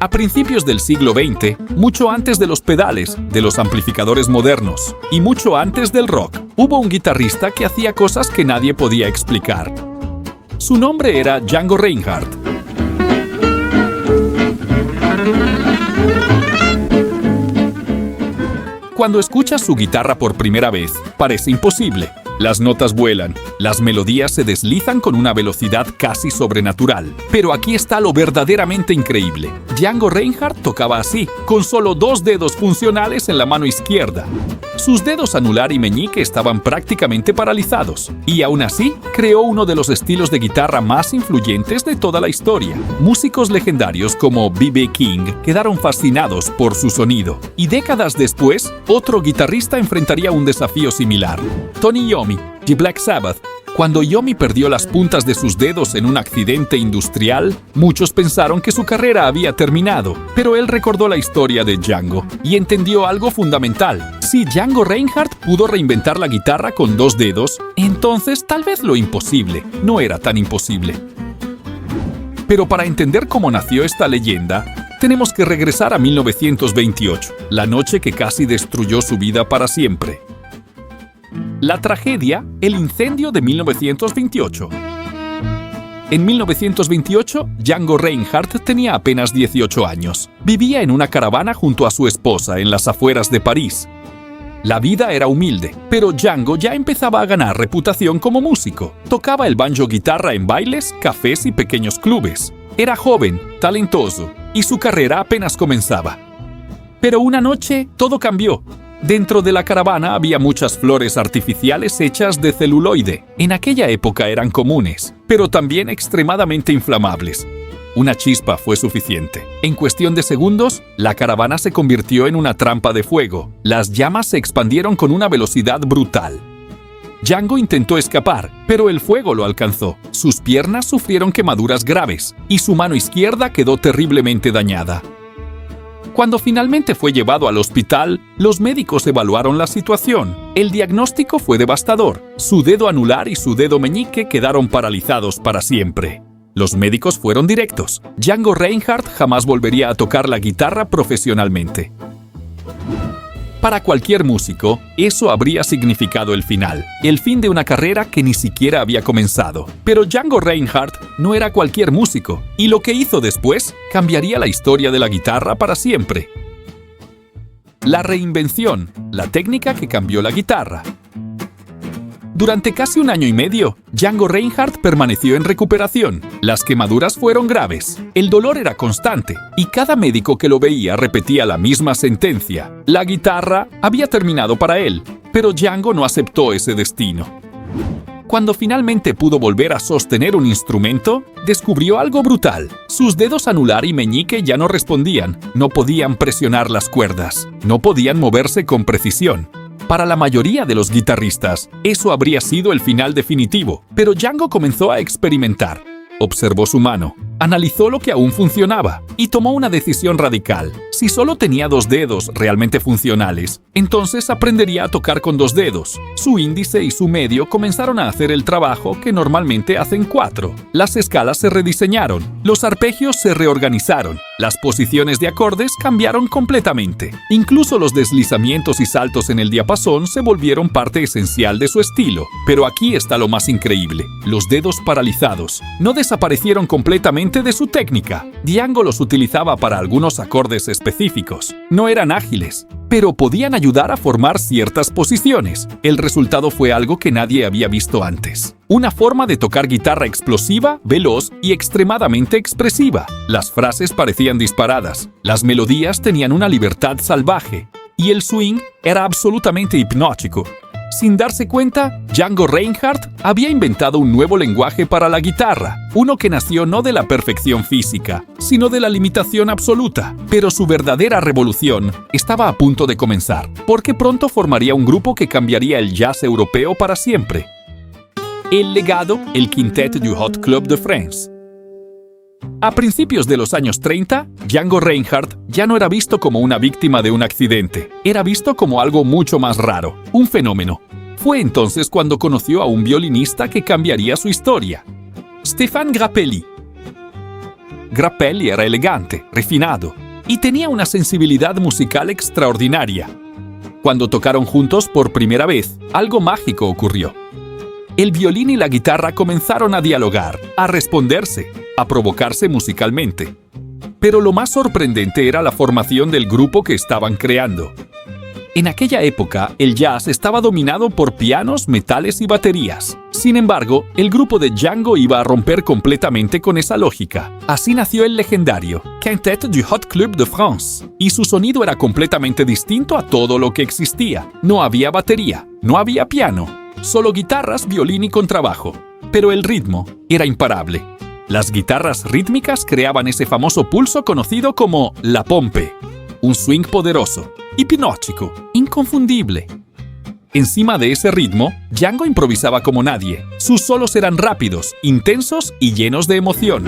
A principios del siglo XX, mucho antes de los pedales, de los amplificadores modernos y mucho antes del rock, hubo un guitarrista que hacía cosas que nadie podía explicar. Su nombre era Django Reinhardt. Cuando escuchas su guitarra por primera vez, parece imposible. Las notas vuelan, las melodías se deslizan con una velocidad casi sobrenatural. Pero aquí está lo verdaderamente increíble. Django Reinhardt tocaba así, con solo 2 dedos funcionales en la mano izquierda. Sus dedos anular y meñique estaban prácticamente paralizados, y aún así creó uno de los estilos de guitarra más influyentes de toda la historia. Músicos legendarios como B.B. King quedaron fascinados por su sonido, y décadas después, otro guitarrista enfrentaría un desafío similar. Tony Iommi, de Black Sabbath. Cuando Iommi perdió las puntas de sus dedos en un accidente industrial, muchos pensaron que su carrera había terminado, pero él recordó la historia de Django y entendió algo fundamental. Si Django Reinhardt pudo reinventar la guitarra con 2 dedos, entonces tal vez lo imposible no era tan imposible. Pero para entender cómo nació esta leyenda, tenemos que regresar a 1928, la noche que casi destruyó su vida para siempre. La tragedia, el incendio de 1928. En 1928, Django Reinhardt tenía apenas 18 años. Vivía en una caravana junto a su esposa en las afueras de París. La vida era humilde, pero Django ya empezaba a ganar reputación como músico. Tocaba el banjo-guitarra en bailes, cafés y pequeños clubes. Era joven, talentoso, y su carrera apenas comenzaba. Pero una noche, todo cambió. Dentro de la caravana había muchas flores artificiales hechas de celuloide. En aquella época eran comunes, pero también extremadamente inflamables. Una chispa fue suficiente. En cuestión de segundos, la caravana se convirtió en una trampa de fuego. Las llamas se expandieron con una velocidad brutal. Django intentó escapar, pero el fuego lo alcanzó. Sus piernas sufrieron quemaduras graves y su mano izquierda quedó terriblemente dañada. Cuando finalmente fue llevado al hospital, los médicos evaluaron la situación. El diagnóstico fue devastador. Su dedo anular y su dedo meñique quedaron paralizados para siempre. Los médicos fueron directos. Django Reinhardt jamás volvería a tocar la guitarra profesionalmente. Para cualquier músico, eso habría significado el fin de una carrera que ni siquiera había comenzado. Pero Django Reinhardt no era cualquier músico, y lo que hizo después cambiaría la historia de la guitarra para siempre. La reinvención, la técnica que cambió la guitarra. Durante casi 1 año y medio, Django Reinhardt permaneció en recuperación. Las quemaduras fueron graves, el dolor era constante, y cada médico que lo veía repetía la misma sentencia. La guitarra había terminado para él, pero Django no aceptó ese destino. Cuando finalmente pudo volver a sostener un instrumento, descubrió algo brutal. Sus dedos anular y meñique ya no respondían, no podían presionar las cuerdas, no podían moverse con precisión. Para la mayoría de los guitarristas, eso habría sido el final definitivo, pero Django comenzó a experimentar. Observó su mano, analizó lo que aún funcionaba y tomó una decisión radical. Si solo tenía 2 dedos realmente funcionales, entonces aprendería a tocar con 2 dedos. Su índice y su medio comenzaron a hacer el trabajo que normalmente hacen 4. Las escalas se rediseñaron, los arpegios se reorganizaron, las posiciones de acordes cambiaron completamente. Incluso los deslizamientos y saltos en el diapasón se volvieron parte esencial de su estilo. Pero aquí está lo más increíble. Los dedos paralizados no desaparecieron completamente de su técnica. Django los utilizaba para algunos acordes específicos. No eran ágiles, pero podían ayudar a formar ciertas posiciones. El resultado fue algo que nadie había visto antes. Una forma de tocar guitarra explosiva, veloz y extremadamente expresiva. Las frases parecían disparadas, las melodías tenían una libertad salvaje, y el swing era absolutamente hipnótico. Sin darse cuenta, Django Reinhardt había inventado un nuevo lenguaje para la guitarra, uno que nació no de la perfección física, sino de la limitación absoluta. Pero su verdadera revolución estaba a punto de comenzar, porque pronto formaría un grupo que cambiaría el jazz europeo para siempre. El legado, el Quintet du Hot Club de France. A principios de los años 30, Django Reinhardt ya no era visto como una víctima de un accidente. Era visto como algo mucho más raro, un fenómeno. Fue entonces cuando conoció a un violinista que cambiaría su historia, Stéphane Grappelli. Grappelli era elegante, refinado, y tenía una sensibilidad musical extraordinaria. Cuando tocaron juntos por primera vez, algo mágico ocurrió. El violín y la guitarra comenzaron a dialogar, a responderse, a provocarse musicalmente. Pero lo más sorprendente era la formación del grupo que estaban creando. En aquella época, el jazz estaba dominado por pianos, metales y baterías. Sin embargo, el grupo de Django iba a romper completamente con esa lógica. Así nació el legendario Quintet du Hot Club de France. Y su sonido era completamente distinto a todo lo que existía. No había batería, no había piano, solo guitarras, violín y contrabajo. Pero el ritmo era imparable. Las guitarras rítmicas creaban ese famoso pulso conocido como la pompe. Un swing poderoso, hipnótico, inconfundible. Encima de ese ritmo, Django improvisaba como nadie. Sus solos eran rápidos, intensos y llenos de emoción.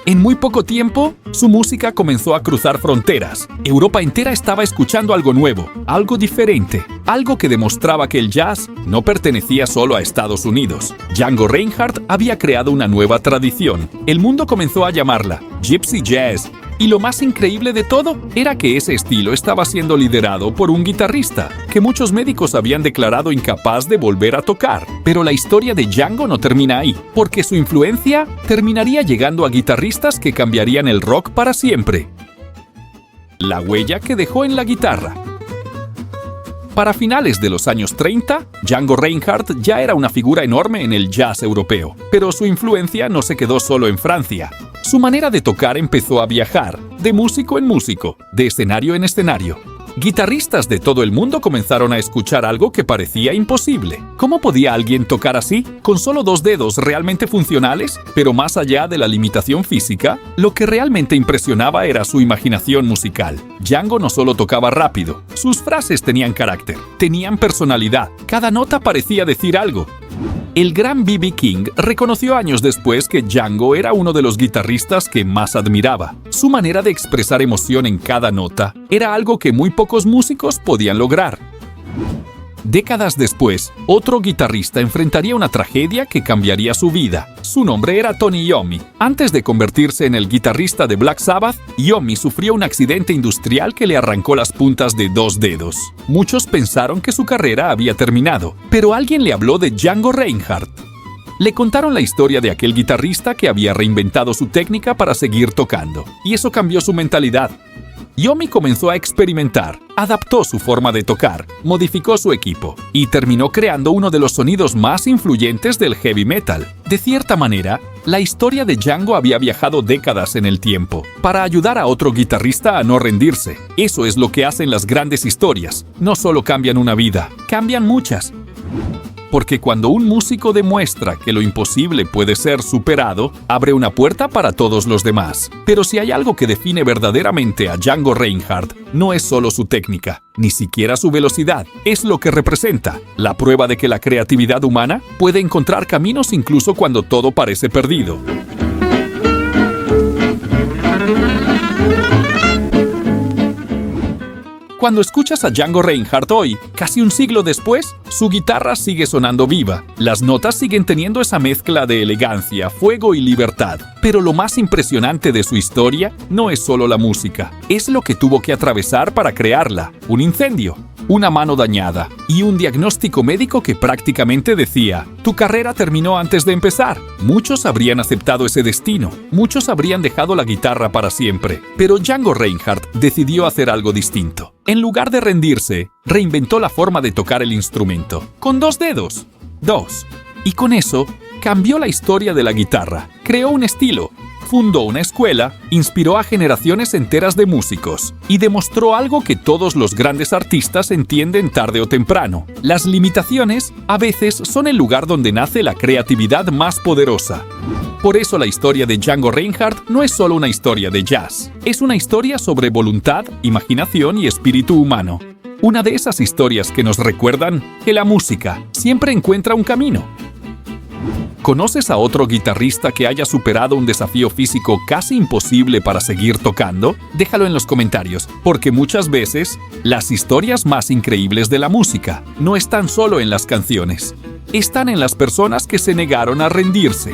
En muy poco tiempo, su música comenzó a cruzar fronteras. Europa entera estaba escuchando algo nuevo, algo diferente, algo que demostraba que el jazz no pertenecía solo a Estados Unidos. Django Reinhardt había creado una nueva tradición. El mundo comenzó a llamarla Gypsy Jazz. Y lo más increíble de todo era que ese estilo estaba siendo liderado por un guitarrista, que muchos médicos habían declarado incapaz de volver a tocar. Pero la historia de Django no termina ahí, porque su influencia terminaría llegando a guitarristas que cambiarían el rock para siempre. La huella que dejó en la guitarra. Para finales de los años 30, Django Reinhardt ya era una figura enorme en el jazz europeo, pero su influencia no se quedó solo en Francia. Su manera de tocar empezó a viajar, de músico en músico, de escenario en escenario. Guitarristas de todo el mundo comenzaron a escuchar algo que parecía imposible. ¿Cómo podía alguien tocar así, con solo 2 dedos realmente funcionales? Pero más allá de la limitación física, lo que realmente impresionaba era su imaginación musical. Django no solo tocaba rápido, sus frases tenían carácter, tenían personalidad, cada nota parecía decir algo. El gran B.B. King reconoció años después que Django era uno de los guitarristas que más admiraba. Su manera de expresar emoción en cada nota era algo que muy pocos músicos podían lograr. Décadas después, otro guitarrista enfrentaría una tragedia que cambiaría su vida. Su nombre era Tony Iommi. Antes de convertirse en el guitarrista de Black Sabbath, Iommi sufrió un accidente industrial que le arrancó las puntas de 2 dedos. Muchos pensaron que su carrera había terminado, pero alguien le habló de Django Reinhardt. Le contaron la historia de aquel guitarrista que había reinventado su técnica para seguir tocando, y eso cambió su mentalidad. Iommi comenzó a experimentar, adaptó su forma de tocar, modificó su equipo y terminó creando uno de los sonidos más influyentes del heavy metal. De cierta manera, la historia de Django había viajado décadas en el tiempo para ayudar a otro guitarrista a no rendirse. Eso es lo que hacen las grandes historias. No solo cambian una vida, cambian muchas. Porque cuando un músico demuestra que lo imposible puede ser superado, abre una puerta para todos los demás. Pero si hay algo que define verdaderamente a Django Reinhardt, no es solo su técnica, ni siquiera su velocidad, es lo que representa, la prueba de que la creatividad humana puede encontrar caminos incluso cuando todo parece perdido. Cuando escuchas a Django Reinhardt hoy, casi un siglo después, su guitarra sigue sonando viva. Las notas siguen teniendo esa mezcla de elegancia, fuego y libertad. Pero lo más impresionante de su historia no es solo la música, es lo que tuvo que atravesar para crearla. Un incendio, una mano dañada y un diagnóstico médico que prácticamente decía: tu carrera terminó antes de empezar. Muchos habrían aceptado ese destino, muchos habrían dejado la guitarra para siempre, pero Django Reinhardt decidió hacer algo distinto. En lugar de rendirse, reinventó la forma de tocar el instrumento, con 2 dedos. 2. Y con eso, cambió la historia de la guitarra, creó un estilo, fundó una escuela, inspiró a generaciones enteras de músicos y demostró algo que todos los grandes artistas entienden tarde o temprano. Las limitaciones, a veces, son el lugar donde nace la creatividad más poderosa. Por eso la historia de Django Reinhardt no es solo una historia de jazz, es una historia sobre voluntad, imaginación y espíritu humano. Una de esas historias que nos recuerdan que la música siempre encuentra un camino. ¿Conoces a otro guitarrista que haya superado un desafío físico casi imposible para seguir tocando? Déjalo en los comentarios, porque muchas veces las historias más increíbles de la música no están solo en las canciones, están en las personas que se negaron a rendirse.